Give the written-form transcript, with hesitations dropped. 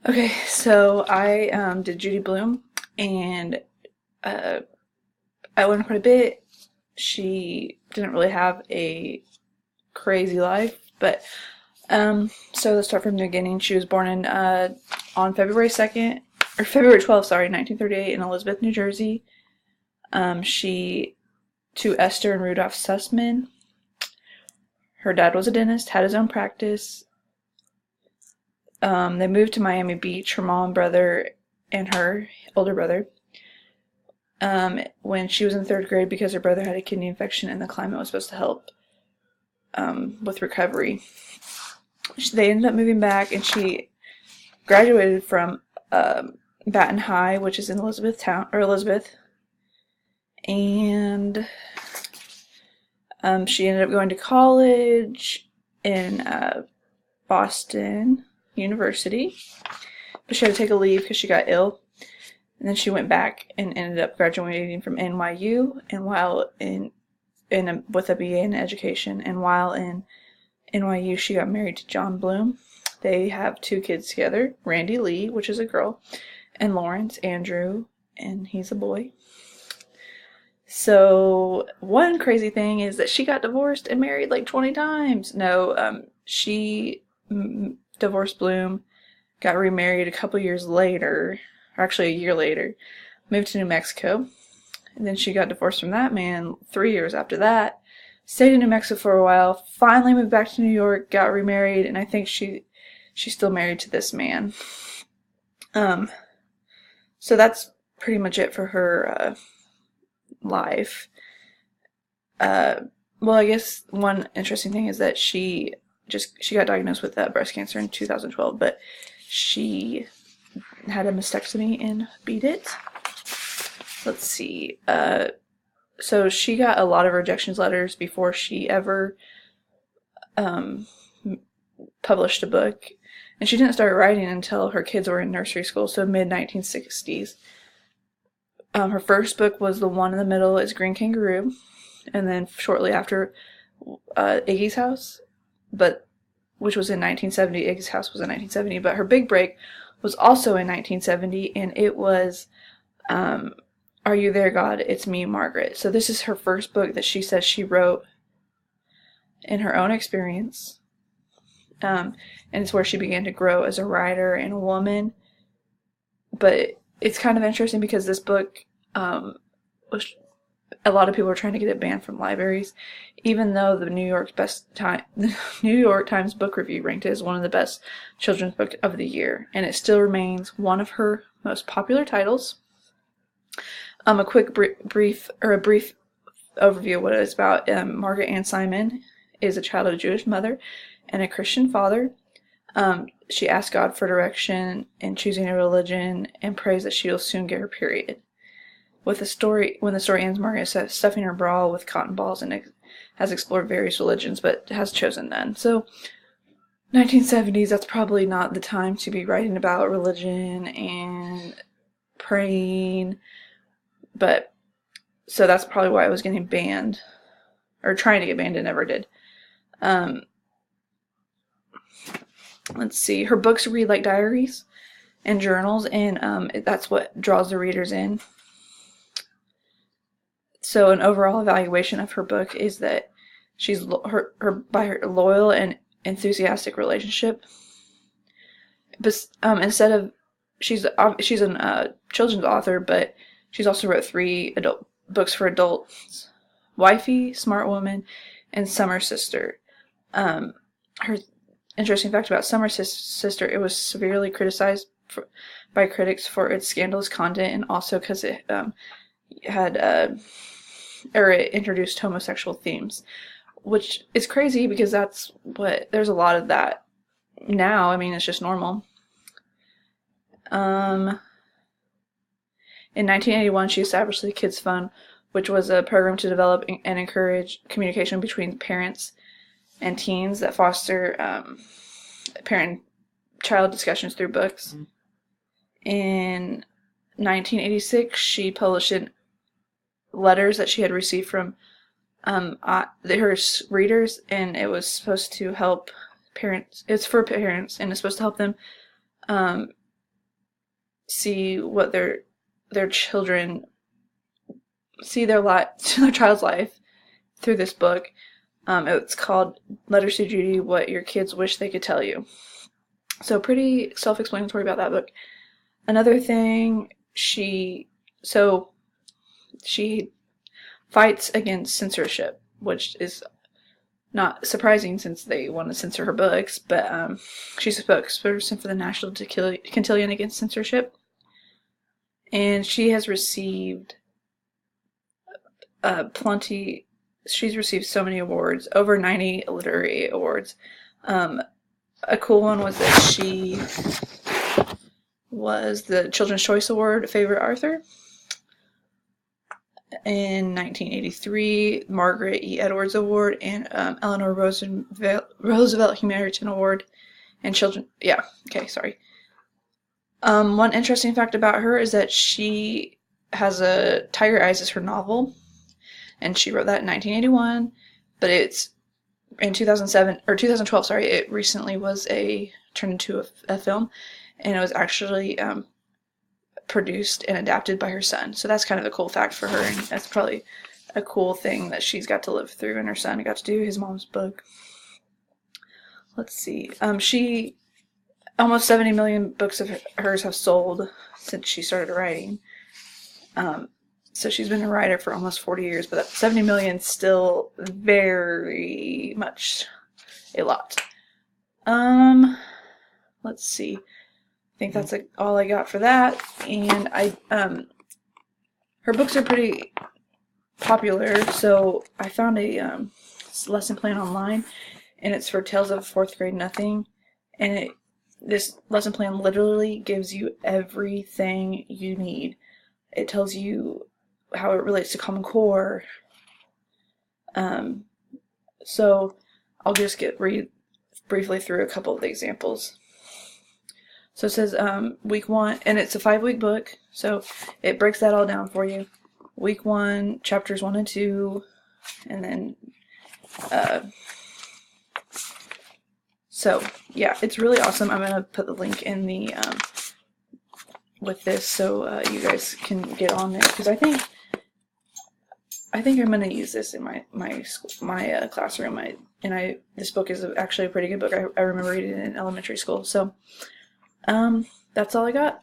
Okay, so I did Judy Blume, and uh, I learned quite a bit. She didn't really have a crazy life, but so let's start from the beginning. She was born in on February 12th, sorry, 1938, in Elizabeth, New Jersey. She to Esther and Rudolph Sussman. Her dad was a dentist, had his own practice. They moved to Miami Beach. Her mom, brother, and her older brother. When she was in third grade because her brother had a kidney infection and the climate was supposed to help with recovery. They ended up moving back, and she graduated from Baton High, which is in Elizabeth, and she ended up going to college in Boston University, but she had to take a leave because she got ill. And then she went back and ended up graduating from NYU, and while with a BA in education, and while in NYU, she got married to John Bloom. They have 2 kids together, Randy Lee, which is a girl, and Lawrence Andrew, and he's a boy. So one crazy thing is that she got divorced and married like 20 times. No, she divorced Bloom, got remarried a couple years later, or actually a year later, moved to New Mexico, and then she got divorced from that man 3 years after that, stayed in New Mexico for a while, finally moved back to New York, got remarried, and I think she's still married to this man. So that's pretty much it for her life. Well, I guess one interesting thing is that she got diagnosed with breast cancer in 2012, but she had a mastectomy and beat it. Let's see. So she got a lot of rejection letters before she ever published a book, and she didn't start writing until her kids were in nursery school, so mid-1960s. Her first book was the one in the middle is Green Kangaroo, and then shortly after Iggy's House, which was in 1970. Iggy's House was in 1970, but her big break was also in 1970, and it was Are You There, God? It's Me, Margaret. So this is her first book that she says she wrote in her own experience, and it's where she began to grow as a writer and a woman. But it's kind of interesting because this book was, a lot of people are trying to get it banned from libraries, even though the New York Times Book Review ranked it as one of the best children's books of the year, and it still remains one of her most popular titles. A quick brief overview of what it's about. Margaret Ann Simon is a child of a Jewish mother and a Christian father. She asks God for direction in choosing a religion and prays that she will soon get her period. When the story ends, Margaret is stuffing her bra with cotton balls and has explored various religions, but has chosen none. So, 1970s, that's probably not the time to be writing about religion and praying, but so that's probably why it was getting banned, or trying to get banned, and never did. Let's see, her books read like diaries and journals, and that's what draws the readers in. So an overall evaluation of her book is that she's her loyal and enthusiastic relationship. But instead of she's a children's author, but she's also wrote 3 adult books for adults: Wifey, Smart Woman, and Summer Sister. Her interesting fact about Summer Sister: it was severely criticized by critics for its scandalous content, and also because it it introduced homosexual themes, which is crazy because there's a lot of that now. I mean, it's just normal. In 1981, she established the Kids Fund, which was a program to develop and encourage communication between parents and teens that foster parent-child discussions through books. In 1986, she published letters that she had received from her readers, and it was supposed to help parents. It's for parents, and it's supposed to help them see what their children see their child's life through this book. It's called Letters to Judy: What Your Kids Wish They Could Tell You. So pretty self-explanatory about that book. Another thing, she fights against censorship, which is not surprising since they want to censor her books, but she's a spokesperson for the National Cotillion Against Censorship. And she has received she's received so many awards, over 90 literary awards. A cool one was that she was the Children's Choice Award Favorite Author. In 1983, Margaret E. Edwards Award and Eleanor Roosevelt Humanitarian Award and Children. Yeah, okay, sorry. One interesting fact about her is that she has a Tiger Eyes as her novel, and she wrote that in 1981, but it's in 2012, sorry, it recently was turned into a film, and it was actually produced and adapted by her son. So that's kind of a cool fact for her, and that's probably a cool thing that she's got to live through, and her son got to do his mom's book. Let's see. She almost 70 million books of hers have sold since she started writing. So she's been a writer for almost 40 years, but that 70 million is still very much a lot. Let's see. I think that's all I got for that. And her books are pretty popular, so I found a lesson plan online, and it's for Tales of Fourth Grade Nothing. And this lesson plan literally gives you everything you need. It tells you how it relates to Common Core. So I'll just read briefly through a couple of the examples. So it says week 1, and it's a 5-week book, so it breaks that all down for you. Week 1, chapters 1 and 2, and then so yeah, it's really awesome. I'm gonna put the link in the with this so you guys can get on there, because I think I'm gonna use this in my classroom. This book is actually a pretty good book. I remember reading it in elementary school. So that's all I got.